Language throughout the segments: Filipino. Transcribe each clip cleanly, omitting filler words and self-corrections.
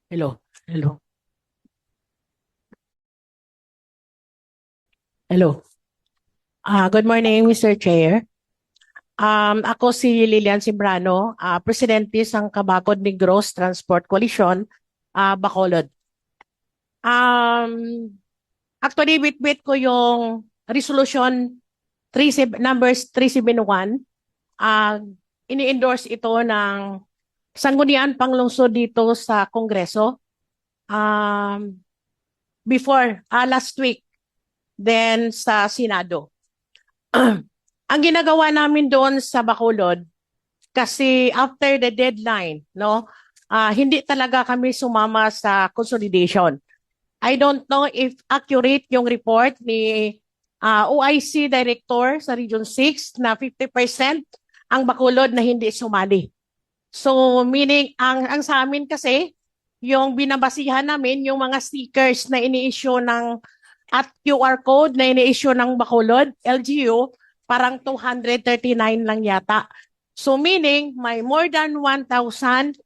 Hello. Hello. Hello. Good morning, Mr. Chair. Ako si Lilian Simbrano, Presidente ng Kabakod Negros Transport Coalition, Bacolod. Um, Actually, bitbit ko yung resolution numbers 371. Uh, Ini-endorse ito ng Sangguniang Panglungsod dito sa Kongreso um, last week, then sa Senado. Ang ginagawa namin doon sa Bacolod, kasi after the deadline, no, hindi talaga kami sumama sa consolidation. I don't know if accurate yung report ni OIC Director sa Region 6 na 50% ang Bacolod na hindi sumali. So meaning, ang sa amin kasi, yung binabasihan namin, yung mga stickers na ini-issue ng at QR code na ini-issue ng Bacolod, LGU, parang 239 lang yata. So meaning, may more than 1,500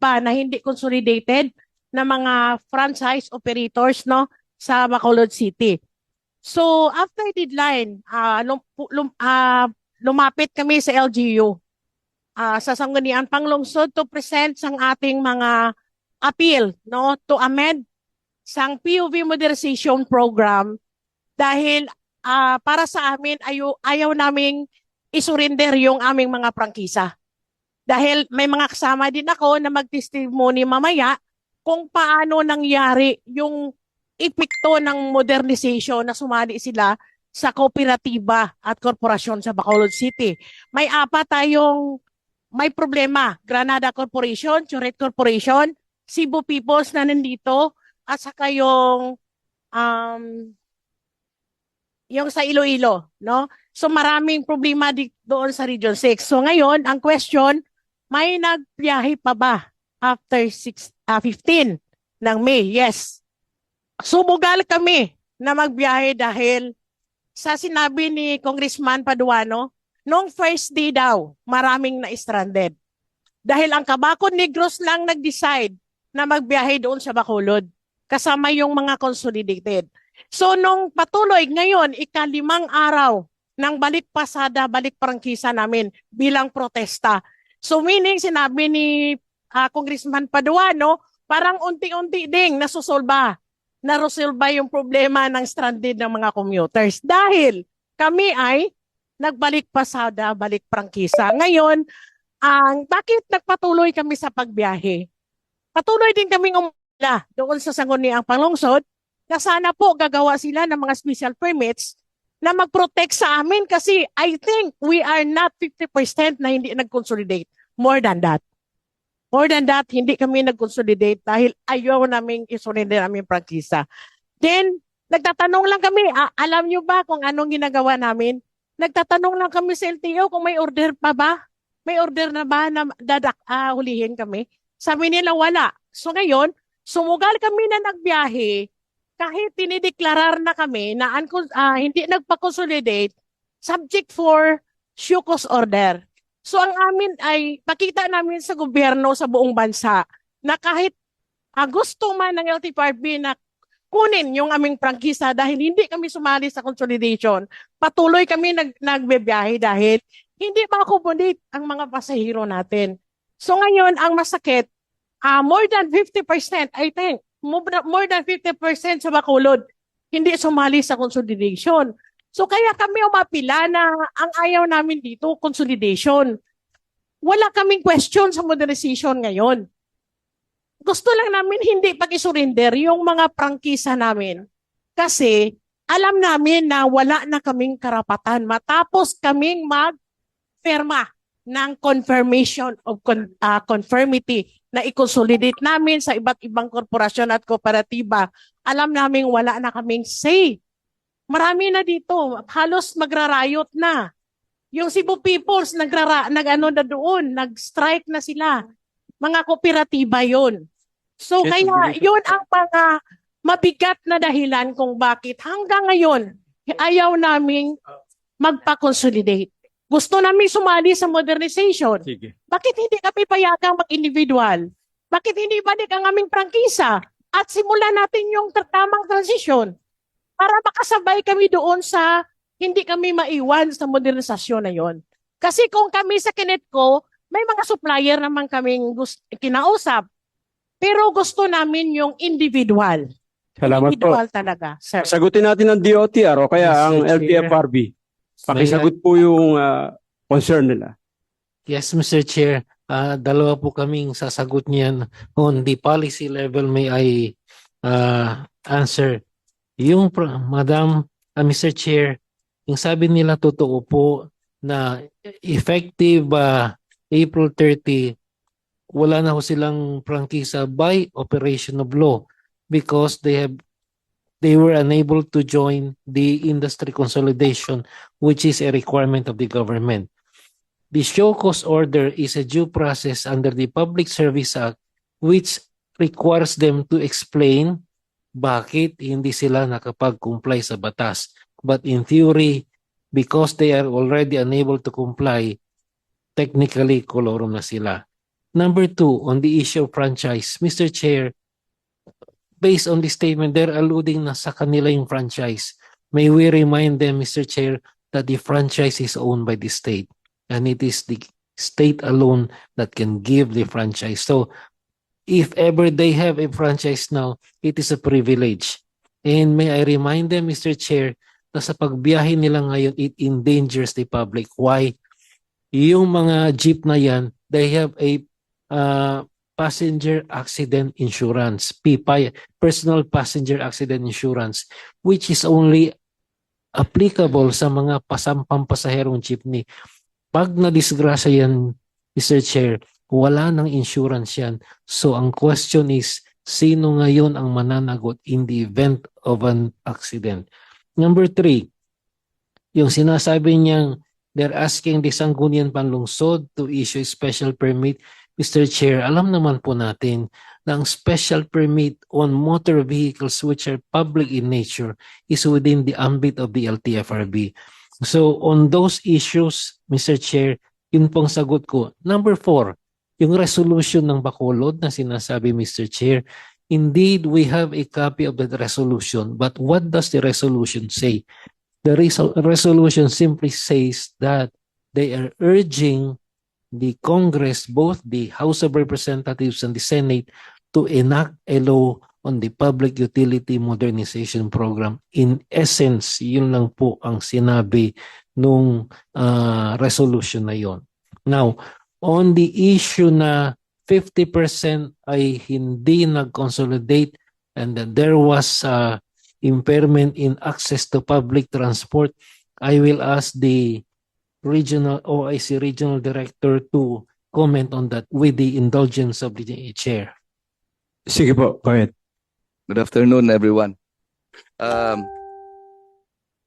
pa na hindi consolidated na mga franchise operators, no, sa Bacolod City. So after deadline, lumapit kami sa LGU, sa Sangguniang Panglungsod to present sang ating mga appeal, no, to amend sang POV modernization program dahil para sa amin ayaw naming isurrender yung aming mga prangkisa. Dahil may mga kasama din ako na mag-testimony mamaya kung paano nangyari yung epekto ng modernization na sumali sila sa kooperatiba at korporasyon sa Bacolod City. May apat tayong may problema. Granada Corporation, Churet Corporation, Cebu Peoples na nandito, at saka yung sa Iloilo, no? So maraming problema doon sa Region 6. So ngayon, ang question, may nagbiyahe pa ba after 15 ng May? Yes. Sumugal kami na magbiyahe dahil sa sinabi ni Congressman Paduano, nung first day daw, maraming na-stranded. Dahil ang Kabakod Negros lang nag-decide na magbiyahe doon sa Bacolod, kasama yung mga consolidated. So nung patuloy ngayon, ika-5 araw ng balik pasada, balik prangkisa namin bilang protesta. So meaning sinabi ni Congressman Paduano, parang unti-unti ding nasusolba yung problema ng stranded ng mga commuters. Dahil kami ay nagbalik pasada, balik prangkisa. Ngayon, bakit nagpatuloy kami sa pagbiyahe? Patuloy din kaming umula doon sa Sangguniang Panglungsod na sana po gagawa sila ng mga special permits na mag-protect sa amin kasi I think we are not 50% na hindi nag-consolidate. More than that. More than that, hindi kami nag-consolidate dahil ayaw namin isurrender aming prangkisa. Then, nagtatanong lang kami, alam nyo ba kung anong ginagawa namin? Nagtatanong lang kami sa LTO kung may order pa ba? May order na ba na hulihin kami? Sabi nila wala. So ngayon, sumugal kami na nagbiyahe kahit tinideklarar na kami na hindi nagpa-consolidate subject for show cause order. So ang amin ay pakita namin sa gobyerno sa buong bansa na kahit gusto man ng LTFRB na kunin yung aming prangkisa dahil hindi kami sumali sa consolidation, patuloy kami nagbebiyahe dahil hindi ma-accommodate ang mga pasahero natin. So ngayon, ang masakit, more than 50%, I think, more than 50% sa Bacolod, hindi sumali sa consolidation. So kaya kami umapila na ang ayaw namin dito, consolidation. Wala kaming question sa modernization ngayon. Gusto lang namin hindi pag-isurrender yung mga prangkisa namin kasi alam namin na wala na kaming karapatan matapos kaming mag-ferma ng confirmation of conformity na i-consolidate namin sa iba't ibang korporasyon at kooperatiba. Alam namin wala na kaming say. Marami na dito, halos magrarayot na. Yung Cebu Peoples nag-strike na sila. Mga kooperatiba yon. So kaya yun ang mga mabigat na dahilan kung bakit hanggang ngayon ayaw naming magpa-consolidate. Gusto namin sumali sa modernization. Sige. Bakit hindi kami payagang mag-individual? Bakit hindi balik ang aming prangkisa? At simulan natin yung tamang transisyon para makasabay kami doon sa hindi kami maiwan sa modernisasyon na yon. Kasi kung kami sa Kinetco, may mga supplier naman kaming kinausap. Pero gusto namin yung individual. Salamat po. Individual talaga, sir. Sagutin natin ang DOTR o kaya Mr. ang Chair. LTFRB. May Pakisagot po yung concern nila. Yes, Mr. Chair. Dalawa po kaming sasagot niyan on the policy level. May I answer? Madam, Mr. Chair, yung sabi nila totoo po na effective April 30, wala na ho silang prangkisa by operation of law because they were unable to join the industry consolidation, which is a requirement of the government. The show cause order is a due process under the Public Service Act, which requires them to explain bakit hindi sila nakapag-comply sa batas. But in theory, because they are already unable to comply, technically, kolorum na sila. Number two, on the issue of franchise, Mr. Chair, based on the statement, they're alluding na sa kanila yung franchise. May we remind them, Mr. Chair, that the franchise is owned by the state and it is the state alone that can give the franchise. So, if ever they have a franchise now, it is a privilege. And may I remind them, Mr. Chair, na sa pagbiyahe nila ngayon, it endangers the public. Why? Yung mga jeep na yan, they have a passenger accident insurance, PPI, personal passenger accident insurance, which is only applicable sa mga pasampasaherong jeepney. Pag na-disgrasya yan, Mr. Chair, wala nang insurance yan. So ang question is, sino ngayon ang mananagot in the event of an accident? Number three, yung sinasabi niyang they're asking the Sangguniang Panlungsod to issue a special permit. Mr. Chair, alam naman po natin na ang special permit on motor vehicles which are public in nature is within the ambit of the LTFRB. So on those issues, Mr. Chair, yun pong sagot ko. Number four, yung resolution ng Bacolod na sinasabi, Mr. Chair, indeed, we have a copy of the resolution, but what does the resolution say? The resolution simply says that they are urging the Congress, both the House of Representatives and the Senate, to enact a law on the Public Utility Modernization Program. In essence, yun lang po ang sinabi nung resolution na yon. Now, on the issue na 50% ay hindi nag-consolidate and that there was impairment in access to public transport, I will ask the regional OIC regional director to comment on that with the indulgence of the chair. Sige po, go ahead. Good afternoon, everyone.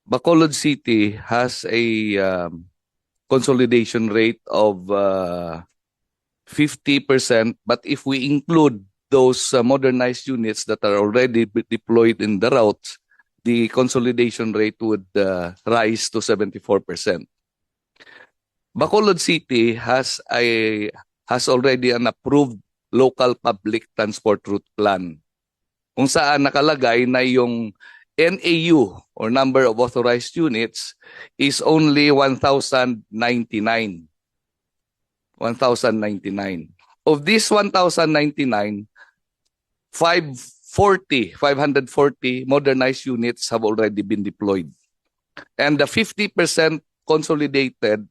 Bacolod City has a consolidation rate of 50%, but if we include those modernized units that are already deployed in the routes, the consolidation rate would rise to 74%. Bacolod City has already an approved local public transport route plan, kung saan nakalagay na yung NAU or number of authorized units is only 1,099. 1,099. Of this 1,099, 540 modernized units have already been deployed. And the 50% consolidated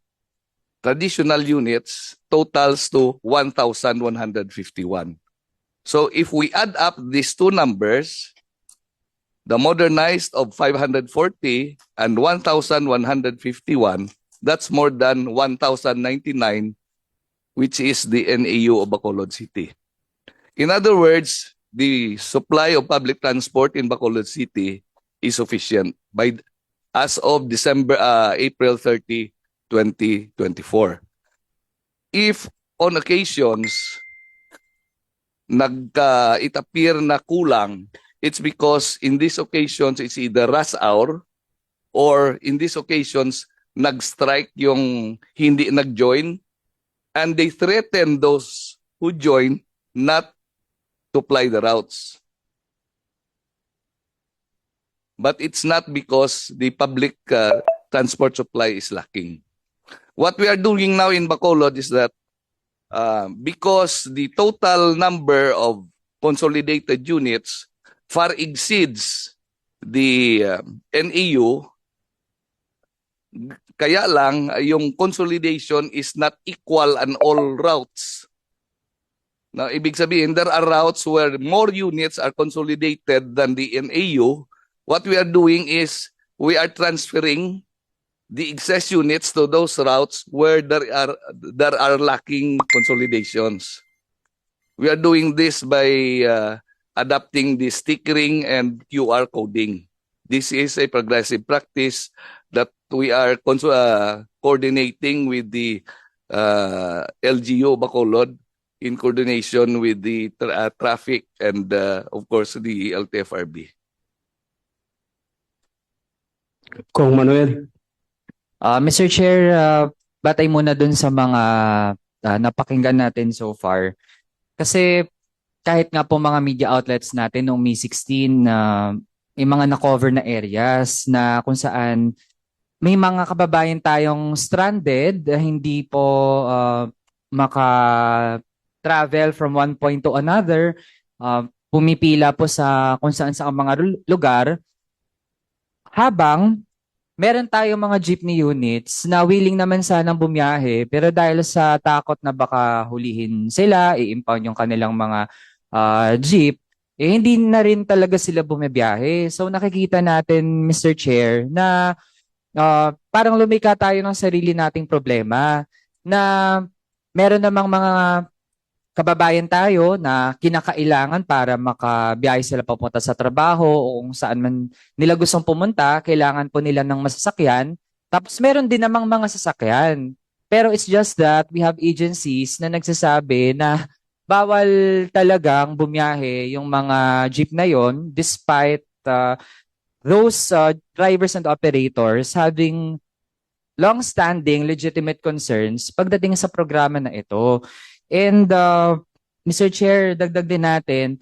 traditional units totals to 1,151. So if we add up these two numbers, the modernized of 540 and 1,151, that's more than 1,099, which is the NAU of Bacolod City. In other words, the supply of public transport in Bacolod City is sufficient as of April 30, 2024. If on occasions it appear na kulang, it's because in these occasions it's either rush hour or in these occasions nag-strike yung hindi nag-join and they threaten those who join not to ply the routes. But it's not because the public transport supply is lacking. What we are doing now in Bacolod is that because the total number of consolidated units far exceeds the NEU, kaya lang yung consolidation is not equal on all routes. Now, ibig sabihin, there are routes where more units are consolidated than the NAU. What we are doing is we are transferring the excess units to those routes where there are lacking consolidations. We are doing this by adapting the stickering and QR coding. This is a progressive practice that we are coordinating with the LGU Bacolod in coordination with the traffic and of course the LTFRB. Kung Manuel. Mr. Chair, batay muna dun sa mga napakinggan natin so far. Kasi kahit nga po mga media outlets natin noong May 16, may mga na-cover na areas na kung saan may mga kababayan tayong stranded, hindi po maka-travel from one point to another, pumipila po sa kung saan sa mga lugar, habang meron tayong mga jeepney units na willing naman sanang bumiyahe pero dahil sa takot na baka hulihin sila, i-impound yung kanilang mga jeep, hindi na rin talaga sila bumibiyahe. So nakikita natin, Mr. Chair, na parang lumika tayo ng sarili nating problema na meron namang mga kababayan tayo na kinakailangan para makabiyahe sila papunta sa trabaho o kung saan man nila gustong pumunta, kailangan po nila ng masasakyan. Tapos meron din namang mga sasakyan. Pero it's just that we have agencies na nagsasabi na bawal talagang bumiyahe yung mga jeep na yon despite those drivers and operators having long-standing legitimate concerns pagdating sa programa na ito. And Mr. Chair, dagdag din natin,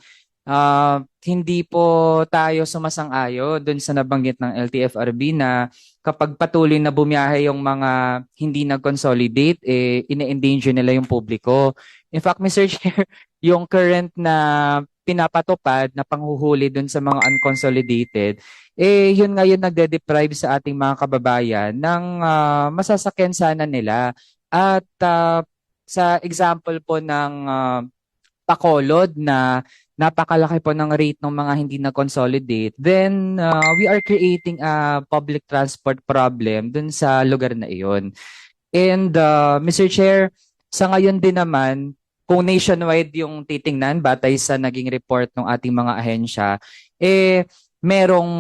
hindi po tayo sumasang-ayo dun sa nabanggit ng LTFRB na kapag patuloy na bumiyahe yung mga hindi nag-consolidate, ina-endanger nila yung publiko. In fact, Mr. Chair, yung current na pinapatupad na panghuhuli dun sa mga unconsolidated, yun ngayon nagde-deprive sa ating mga kababayan ng masasakyan sana nila. At sa example po ng Bacolod na napakalaki po ng rate ng mga hindi na-consolidate, then we are creating a public transport problem dun sa lugar na iyon. And Mr. Chair, sa ngayon din naman, kung nationwide yung titingnan, batay sa naging report ng ating mga ahensya, merong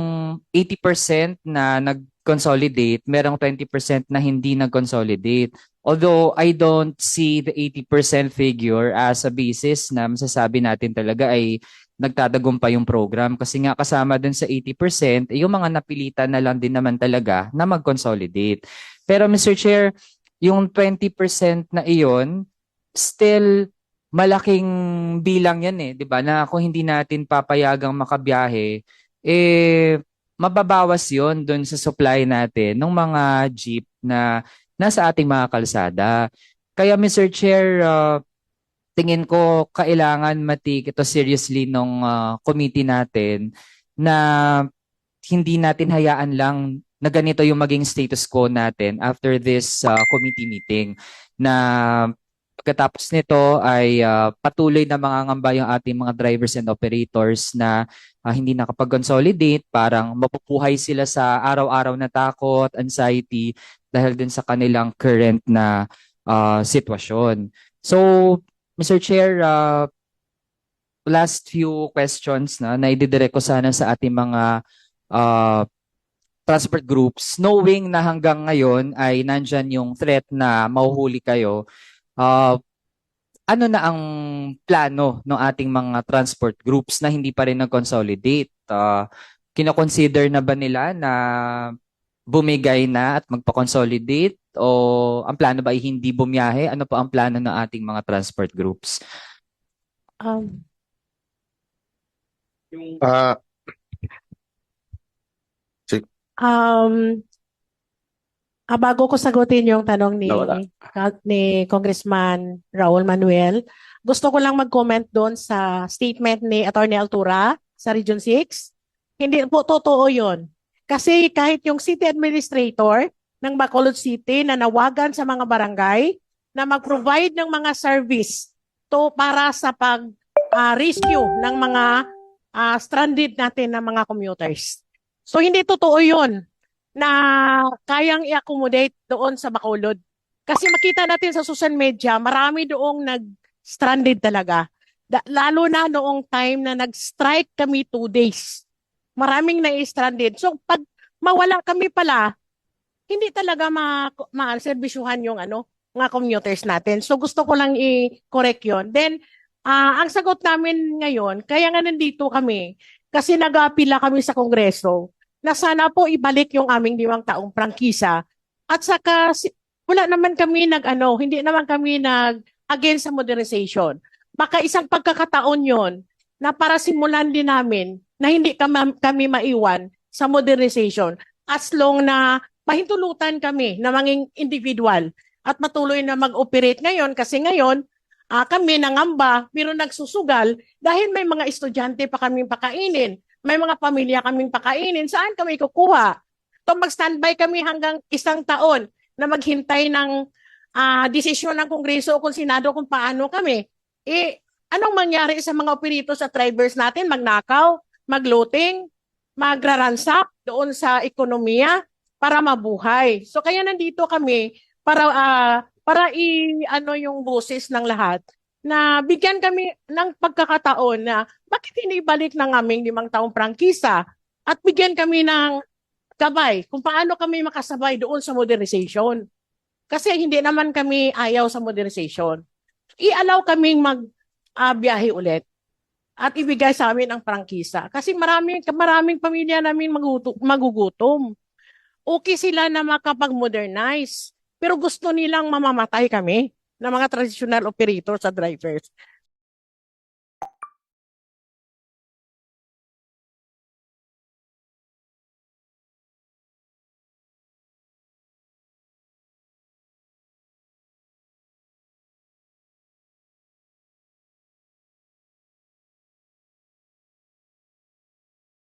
80% na nag-consolidate, merong 20% na hindi nag-consolidate. Although I don't see the 80% figure as a basis na masasabi natin talaga ay nagtatagumpay yung program. Kasi nga kasama dun sa 80%, yung mga napilitan na lang din naman talaga na mag-consolidate. Pero Mr. Chair, yung 20% na iyon, still malaking bilang yan eh, 'di ba? Na kung hindi natin papayagang makabiyahe, mababawas 'yon doon sa supply natin ng mga jeep na nasa ating mga kalsada. Kaya Mr. Chair, tingin ko kailangan matik ito seriously nung committee natin na hindi natin hayaan lang na ganito yung maging status quo natin after this committee meeting, na pagkatapos nito ay patuloy na mangangamba yung ating mga drivers and operators na hindi nakapag-consolidate, parang mapupuhay sila sa araw-araw na takot, anxiety dahil din sa kanilang current na sitwasyon. So, Mr. Chair, last few questions na ididirect ko sana sa ating mga transport groups, knowing na hanggang ngayon ay nandyan yung threat na mahuhuli kayo. Ano na ang plano ng ating mga transport groups na hindi pa rin nag-consolidate? Kinoconsider na ba nila na bumigay na at magpa-consolidate? O ang plano ba ay hindi bumiyahe? Ano pa ang plano ng ating mga transport groups? Ah, Um, bago ko sagutin yung tanong Nawala. ni Congressman Raul Manuel, gusto ko lang mag-comment doon sa statement ni Attorney Altura sa Region 6. Hindi po totoo yun. Kasi kahit yung city administrator ng Bacolod City na nawagan sa mga barangay na mag-provide ng mga service para sa pag-rescue ng mga stranded natin na mga commuters. So hindi totoo yun na kayang i-accommodate doon sa Bacolod. Kasi makita natin sa social media, marami doong nag-stranded talaga. Lalo na noong time na nag-strike kami 2 days. Maraming na-stranded. So pag mawala kami pala, hindi talaga ma-serbisyuhan yung mga commuters natin. So gusto ko lang i-correct yun. Then, ang sagot namin ngayon, kaya nga nandito kami, kasi nag-apila kami sa Kongreso na sana po ibalik yung aming 5 taong prangkisa. At saka wala naman kami hindi naman kami against sa modernization. Baka isang pagkakataon yon na para simulan din namin na hindi kami maiwan sa modernization as long na pahintulutan kami na maging individual at matuloy na mag-operate ngayon kasi ngayon kami nangamba pero nagsusugal dahil may mga estudyante pa kaming pakainin. May mga pamilya kaming pakainin, saan kami kukuha? So mag-standby kami hanggang 1 taon na maghintay ng desisyon ng Kongreso o kung Senado kung paano kami. Anong mangyari sa mga operators at drivers natin? Magnakaw, magloting, magraransak doon sa ekonomiya para mabuhay. So kaya nandito kami para yung boses ng lahat na bigyan kami ng pagkakataon na bakit hindi balik ng aming 5 taong prangkisa at bigyan kami ng gabay kung paano kami makasabay doon sa modernization. Kasi hindi naman kami ayaw sa modernization. I-allow kaming biyahe ulit at ibigay sa amin ang prangkisa. Kasi maraming pamilya namin magugutom. Okay sila na makapag-modernize. Pero gusto nilang mamamatay kami ng mga traditional operators at drivers.